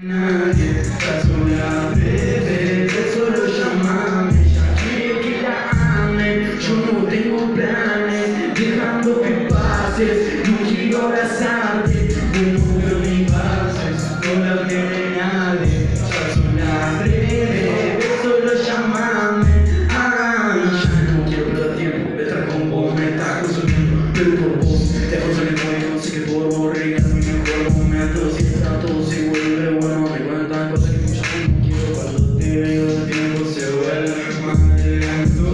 Nadie está sola, bebé, solo llámame, ya quiero que la ame. Yo no tengo planes, dejando que pases, no quiero abrazarte, pero ni pases, no la tiene nadie, está sola, bebé, solo llámame. Ya no quiero perder tiempo, estar con vos me está consumiendo, pero por vos te consumo y no sé qué por vos regalar mi mejor momento. Si está todo se vuelve bueno, me cuentan cosas que yo no quiero. Cuando te veo el tiempo se vuelve más lento.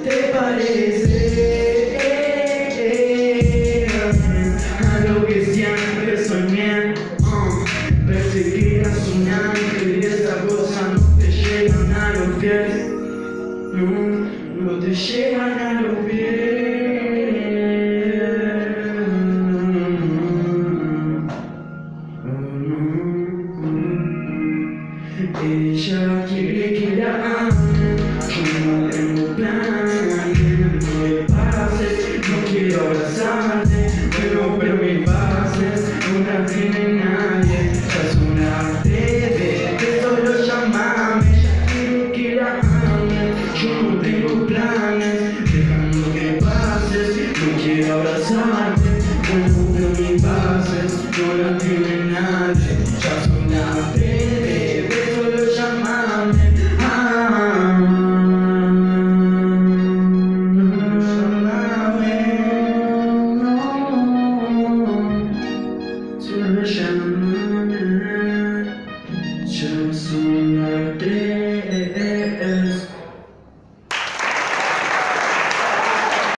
¿Te parece a lo que siempre soñé? Pensé que eras un ángel y esas cosas no te llegan a los pies. No te llegan a los pies. Ella quiere que la ame, yo no tengo planes, no me pases, no quiero abrazarte, pero me pases, no la tiene nadie, ya es una bebé, que solo llámame, ella quiere que la ame, yo no tengo planes, dejando que pases, no quiero abrazarte, pero me pases, no la tiene nadie, ya es una bebé.